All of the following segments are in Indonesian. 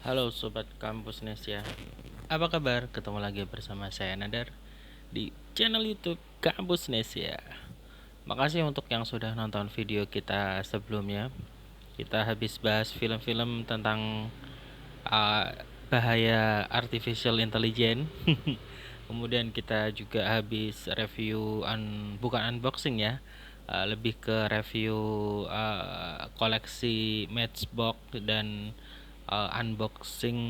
Halo Sobat Kampus Nesia, apa kabar? Ketemu lagi bersama saya Nadar di channel YouTube Kampus Nesia. Makasih untuk yang sudah nonton video kita sebelumnya. Kita habis bahas film-film tentang uh, bahaya artificial intelligence. Kemudian kita juga habis review bukan unboxing ya, lebih ke review koleksi Matchbox dan unboxing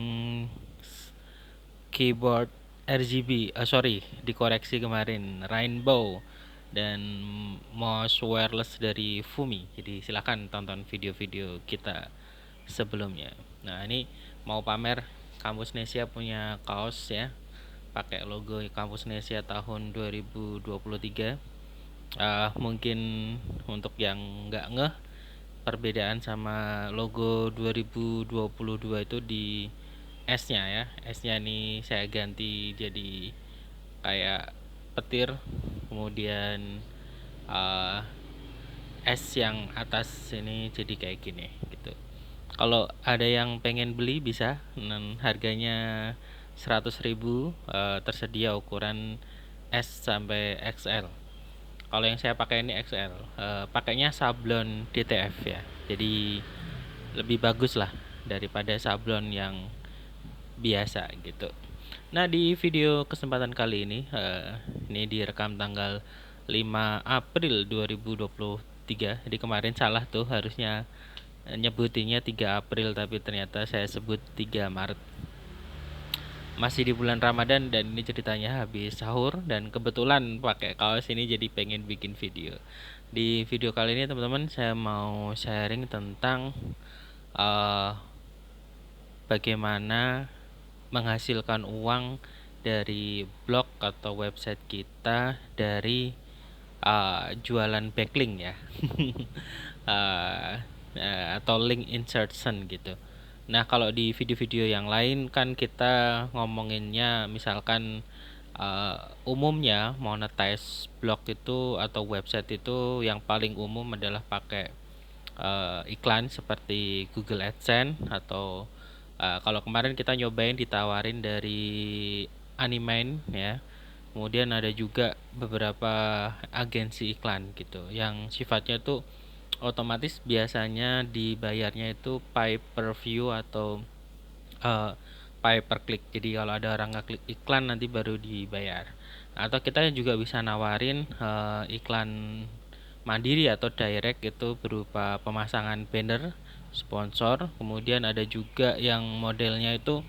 keyboard RGB. Sorry, dikoreksi kemarin, Rainbow dan mouse wireless dari Fumi. Jadi silakan tonton video-video kita sebelumnya. Nah, ini mau pamer Kampus Nesia punya kaos ya, pakai logo Kampus Nesia tahun 2023. Mungkin untuk yang nggak ngeh, perbedaan sama logo 2022 itu di S-nya ya. S-nya ini saya ganti jadi kayak petir, kemudian uh, S yang atas ini jadi kayak gini gitu. Kalau ada yang pengen beli bisa, harganya 100.000, tersedia ukuran S sampai XL. Kalau yang saya pakai ini XL, pakainya sablon DTF ya. Jadi lebih bagus lah daripada sablon yang biasa gitu. Nah, di video kesempatan kali ini direkam tanggal 5 April 2023. Jadi kemarin salah tuh, harusnya nyebutinnya 3 April tapi ternyata saya sebut 3 Maret. Masih di bulan Ramadan dan ini ceritanya habis sahur dan kebetulan pakai kaos ini jadi pengen bikin video. Di video kali ini teman-teman saya mau sharing tentang uh, bagaimana menghasilkan uang dari blog atau website kita dari jualan backlink ya. uh, atau link insertion gitu. Nah, kalau di video-video yang lain kan kita ngomonginnya misalkan umumnya monetize blog itu atau website itu yang paling umum adalah pakai iklan seperti Google AdSense atau kalau kemarin kita nyobain ditawarin dari Animane ya. Kemudian ada juga beberapa agensi iklan gitu yang sifatnya tuh otomatis biasanya dibayarnya itu pay per view atau uh, pay per click. Jadi kalau ada orang ngeklik iklan nanti baru dibayar. Atau kita juga bisa nawarin iklan mandiri atau direct itu berupa pemasangan banner, sponsor. Kemudian ada juga yang modelnya itu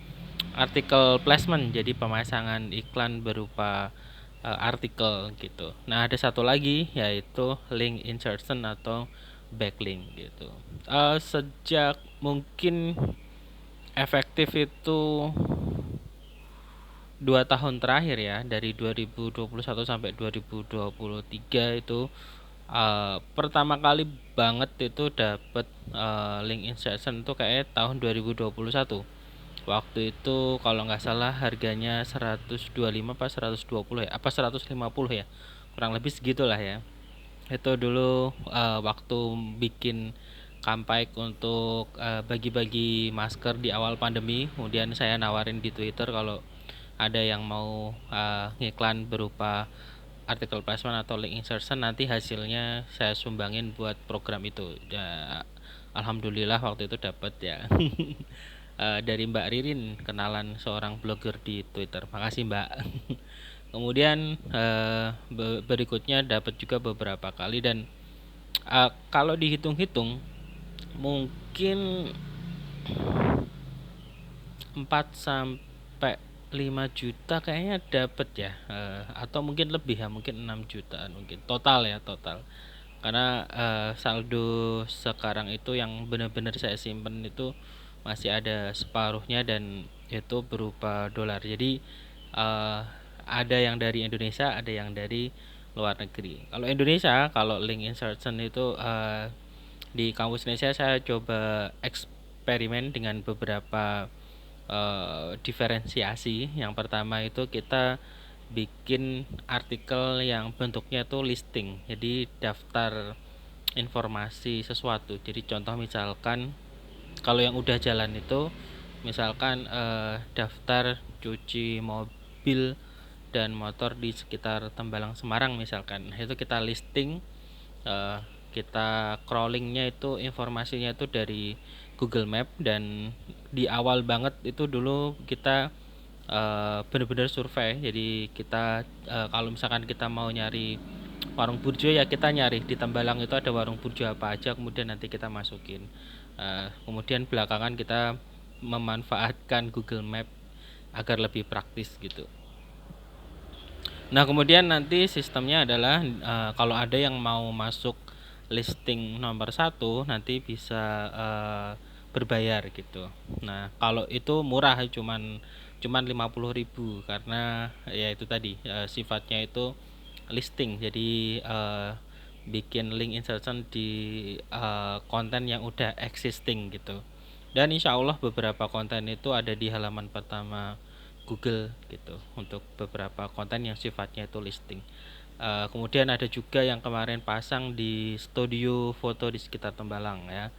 artikel placement, jadi pemasangan iklan berupa artikel gitu. Nah, ada satu lagi yaitu link insertion atau backlink gitu. Sejak mungkin efektif itu 2 tahun terakhir ya, dari 2021 sampai 2023 itu pertama kali banget itu dapat link insertion itu kayak tahun 2021. Waktu itu kalau nggak salah harganya 125 apa 120 ya, apa 150 ya, kurang lebih segitulah ya. Itu dulu waktu bikin campaign untuk bagi-bagi masker di awal pandemi. Kemudian saya nawarin di Twitter kalau ada yang mau ngiklan berupa artikel placement atau link insertion, nanti hasilnya saya sumbangin buat program itu ya. Alhamdulillah waktu itu dapat ya. Dari Mbak Ririn, kenalan seorang blogger di Twitter. Makasih Mbak. Kemudian berikutnya dapat juga beberapa kali dan kalau dihitung-hitung mungkin 4 sampai 5 juta kayaknya dapat ya, atau mungkin lebih ya, mungkin 6 jutaan mungkin total ya, total. Karena saldo sekarang itu yang benar-benar saya simpen itu masih ada separuhnya dan itu berupa dolar. Jadi uh, ada yang dari Indonesia, ada yang dari luar negeri. Kalau Indonesia, kalau link insertion itu di kampus Indonesia saya coba eksperimen dengan beberapa diferensiasi. Yang pertama itu kita bikin artikel yang bentuknya tuh listing, jadi daftar informasi sesuatu. Jadi contoh misalkan kalau yang udah jalan itu misalkan daftar cuci mobil dan motor di sekitar Tembalang Semarang misalkan. Itu kita listing, eh, kita crawlingnya itu informasinya itu dari Google Map, dan di awal banget itu dulu kita benar-benar survei. Jadi kita kalau misalkan kita mau nyari warung burjo, ya kita nyari di Tembalang itu ada warung burjo apa aja, kemudian nanti kita masukin. Kemudian belakangan kita memanfaatkan Google Map agar lebih praktis gitu. Nah, kemudian nanti sistemnya adalah kalau ada yang mau masuk listing nomor satu nanti bisa berbayar gitu. Nah, kalau itu murah, cuman 50.000, karena ya itu tadi sifatnya itu listing. Jadi bikin link insertion di konten yang udah existing gitu. Dan insya Allah beberapa konten itu ada di halaman pertama Google gitu untuk beberapa konten yang sifatnya itu listing. Kemudian ada juga yang kemarin pasang di studio foto di sekitar Tembalang ya.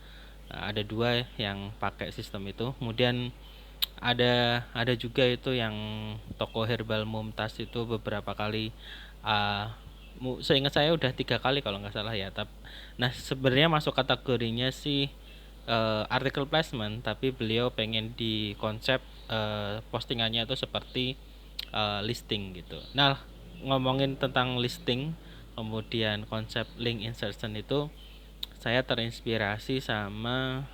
Ada dua yang pakai sistem itu. Kemudian ada juga itu yang toko herbal Mumtaz itu beberapa kali, seingat saya udah 3 kali kalau nggak salah ya. Nah, sebenarnya masuk kategorinya sih artikel placement, tapi beliau pengen di konsep postingannya itu seperti listing gitu. Nah, ngomongin tentang listing kemudian konsep link insertion itu, saya terinspirasi sama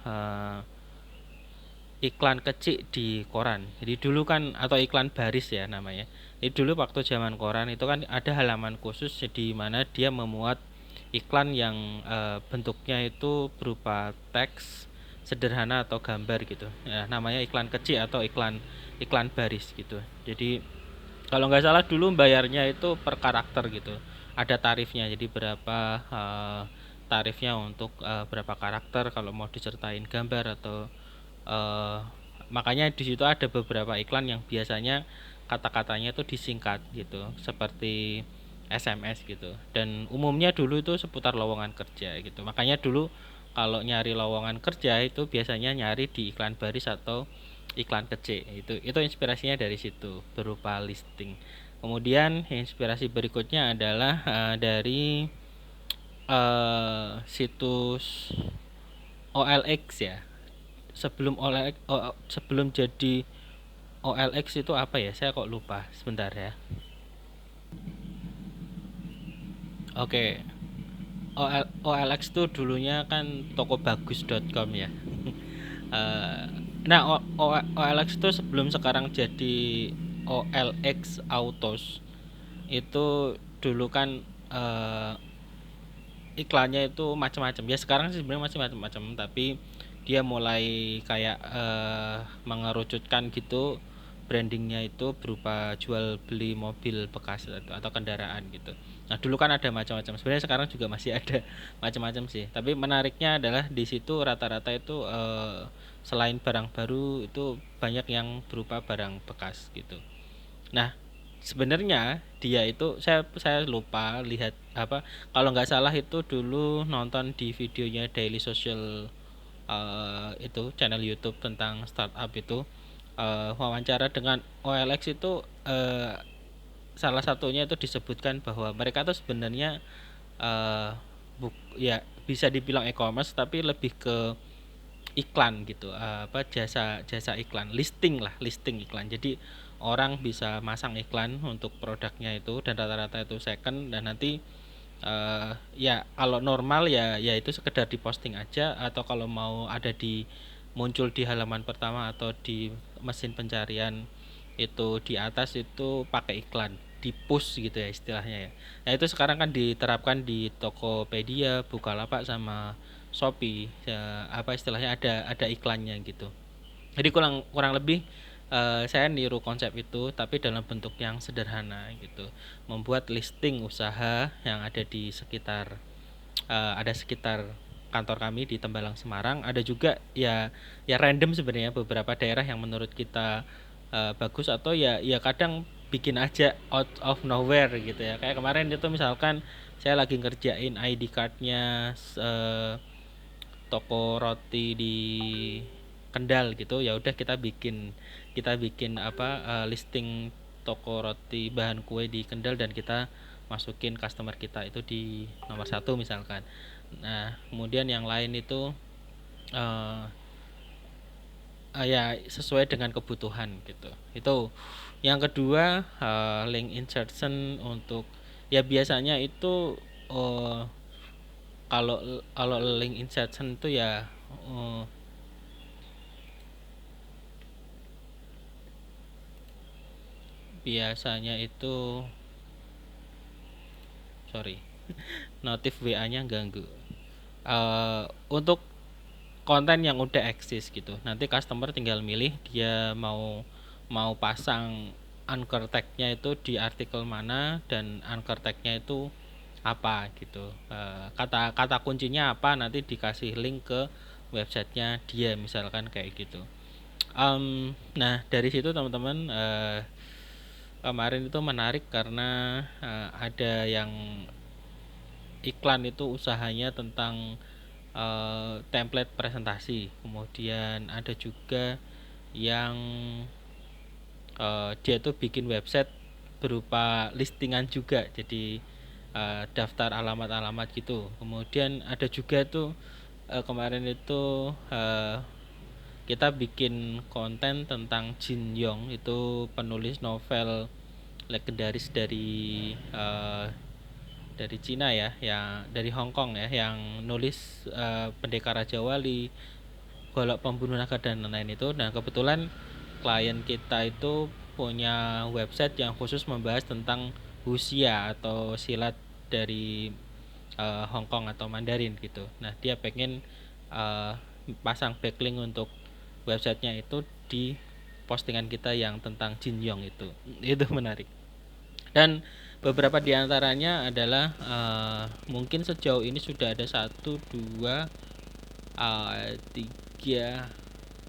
iklan kecil di koran. Jadi dulu kan, atau iklan baris ya namanya. Jadi dulu waktu zaman koran itu kan ada halaman khusus di mana dia memuat iklan yang bentuknya itu berupa teks sederhana atau gambar gitu. Ya, namanya iklan kecil atau iklan iklan baris gitu. Jadi kalau nggak salah dulu bayarnya itu per karakter gitu. Ada tarifnya. Jadi berapa tarifnya untuk berapa karakter kalau mau disertain gambar atau makanya di situ ada beberapa iklan yang biasanya kata-katanya itu disingkat gitu, seperti SMS gitu. Dan umumnya dulu itu seputar lowongan kerja gitu. Makanya dulu kalau nyari lowongan kerja itu biasanya nyari di iklan baris atau iklan kecil. Itu inspirasinya dari situ berupa listing. Kemudian inspirasi berikutnya adalah dari situs OLX ya. Sebelum jadi OLX itu apa ya, saya kok lupa sebentar ya. Oke, OLX itu dulunya kan tokobagus.com ya. Eh, nah, OLX itu sebelum sekarang jadi OLX Autos, itu dulu kan iklannya itu macam-macam ya. Sekarang sih sebenarnya masih macam-macam, tapi dia mulai kayak mengerucutkan gitu, brandingnya itu berupa jual beli mobil bekas atau kendaraan gitu. Nah, dulu kan ada macam-macam, sebenarnya sekarang juga masih ada macam-macam sih, tapi menariknya adalah di situ rata-rata itu selain barang baru itu banyak yang berupa barang bekas gitu. Nah, sebenarnya dia itu, saya lupa lihat apa, kalau nggak salah itu dulu nonton di videonya Daily Social, itu channel YouTube tentang startup itu, wawancara dengan OLX itu, salah satunya itu disebutkan bahwa mereka tuh sebenarnya eh ya bisa dibilang e-commerce tapi lebih ke iklan gitu, apa, jasa jasa iklan, listing lah, listing iklan. Jadi orang bisa masang iklan untuk produknya itu, dan rata-rata itu second, dan nanti ya kalau normal ya itu sekedar diposting aja, atau kalau mau ada di muncul di halaman pertama atau di mesin pencarian itu di atas itu pakai iklan, di push gitu ya istilahnya ya. Nah, itu sekarang kan diterapkan di Tokopedia, Bukalapak sama Shopee ya, apa istilahnya, ada iklannya gitu. Jadi kurang kurang lebih saya niru konsep itu tapi dalam bentuk yang sederhana gitu. Membuat listing usaha yang ada di sekitar, ada sekitar kantor kami di Tembalang Semarang. Ada juga ya, ya random sebenarnya beberapa daerah yang menurut kita bagus, atau ya kadang bikin aja out of nowhere gitu ya. Kayak kemarin itu misalkan saya lagi ngerjain ID cardnya toko roti di Kendal gitu, ya udah kita bikin listing toko roti bahan kue di Kendal dan kita masukin customer kita itu di nomor satu misalkan. Nah kemudian yang lain itu eh, ya sesuai dengan kebutuhan gitu. Itu yang kedua, link insertion untuk ya biasanya itu eh, kalau kalau link insertion itu ya eh, biasanya itu sorry notif WA-nya ganggu. Untuk konten yang udah eksis gitu, nanti customer tinggal milih dia mau mau pasang anchor tag-nya itu di artikel mana dan anchor tag-nya itu apa gitu. Kata kuncinya apa, nanti dikasih link ke websitenya dia misalkan kayak gitu. Nah dari situ teman-teman, kemarin itu menarik karena ada yang iklan itu usahanya tentang template presentasi, kemudian ada juga yang dia tuh bikin website berupa listingan juga, jadi daftar alamat-alamat gitu. Kemudian ada juga tuh kemarin itu kita bikin konten tentang Jin Yong, itu penulis novel legendaris dari Cina ya, yang dari Hong Kong ya, yang nulis Pendekar Raja Wali, Golok Pembunuh Naga dan lain-lain itu. Dan kebetulan klien kita itu punya website yang khusus membahas tentang wuxia atau silat dari Hong Kong atau Mandarin gitu. Nah dia pengen pasang backlink untuk websitenya itu di postingan kita yang tentang Jin Yong itu menarik. Dan beberapa diantaranya adalah mungkin sejauh ini sudah ada 1, 2, 3,